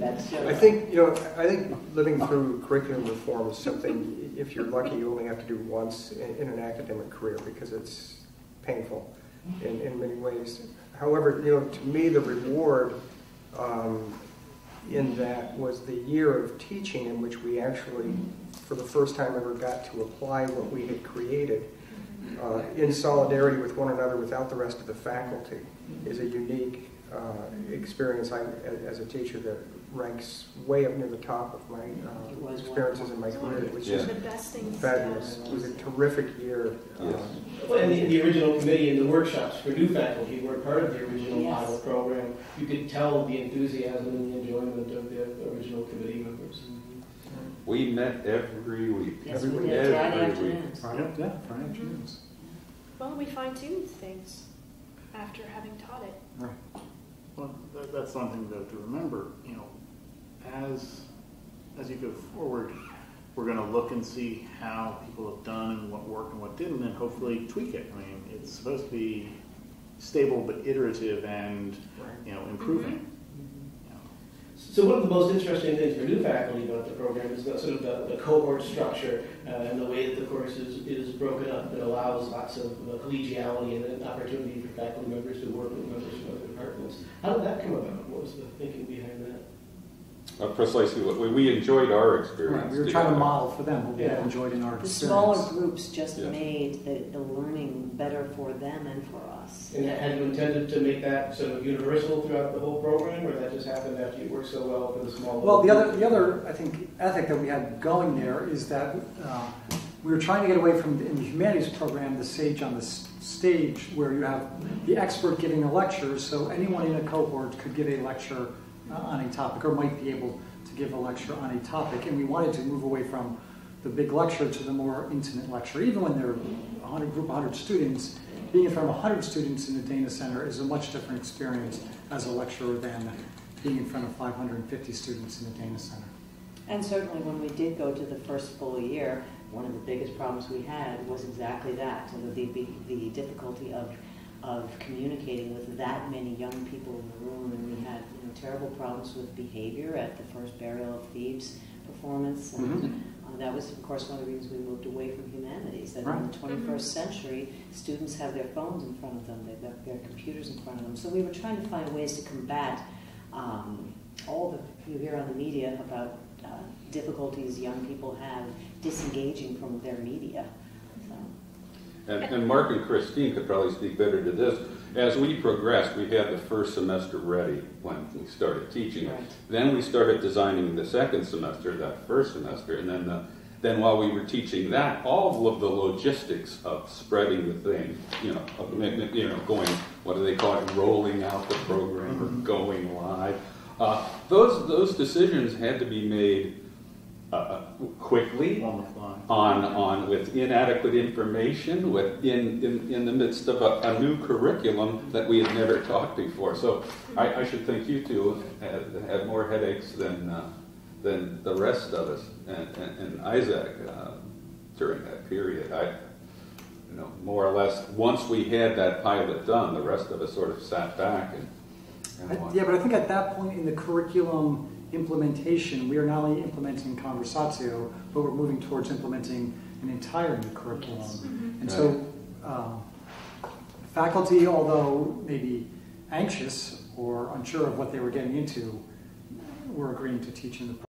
That's I think living through curriculum reform is something, if you're lucky, you only have to do once in an academic career because it's painful in many ways. However, to me the reward in that was the year of teaching in which we actually, for the first time ever, got to apply what we had created in solidarity with one another without the rest of the faculty is a unique experience as a teacher that ranks way up near the top of my experiences in my career. It was just fabulous. It was a terrific year. Well, and the original committee and the workshops for new faculty were part of the original pilot program. You could tell the enthusiasm and the enjoyment of the original committee members. We met every week. Yes, we did. Friday afternoons. Friday afternoons. Well, we fine-tuned things after having taught it. Right. Well, that's something though to remember. As you go forward, we're going to look and see how people have done and what worked and what didn't, and hopefully tweak it. I mean, it's supposed to be stable but iterative and improving. So one of the most interesting things for new faculty about the program is the cohort structure and the way that the course is broken up. It allows lots of collegiality and an opportunity for faculty members to work with members from other departments. How did that come about? What was the thinking behind that? Precisely what we enjoyed our experience. Right, we were trying to model for them what we had enjoyed in our experience. The smaller groups just made the learning better for them and for us. And had you intended to make that sort of universal throughout the whole program, or that just happened after you worked so well for the small? Well, the other I think ethic that we had going there is that we were trying to get away from in the humanities program the sage on the stage where you have the expert giving a lecture, so anyone in a cohort could give a lecture on a topic, or might be able to give a lecture on a topic, and we wanted to move away from the big lecture to the more intimate lecture. Even when there are a group of 100 students, being in front of 100 students in the Dana Center is a much different experience as a lecturer than being in front of 550 students in the Dana Center. And certainly when we did go to the first full year, one of the biggest problems we had was exactly that, the difficulty of communicating with that many young people in the room, and we had terrible problems with behavior at the first Burial of Thebes performance, and that was, of course, one of the reasons we moved away from humanities. That in the 21st century, students have their phones in front of them, they've got their computers in front of them. So we were trying to find ways to combat all that you hear on the media about difficulties young people have disengaging from their media. And Mark and Christine could probably speak better to this. As we progressed, we had the first semester ready when we started teaching it. Right. Then we started designing the second semester, that first semester, and then while we were teaching that, all of the logistics of spreading the thing, going, what do they call it, rolling out the program or going live. Those decisions had to be made quickly, on with inadequate information, in the midst of a new curriculum that we had never taught before. So I should think you two had more headaches than the rest of us, and Isaac during that period. More or less, once we had that pilot done, the rest of us sort of sat back and yeah, but I think at that point in the curriculum implementation, we are not only implementing Conversatio, but we're moving towards implementing an entire new curriculum. And so faculty, although maybe anxious or unsure of what they were getting into, were agreeing to teach in the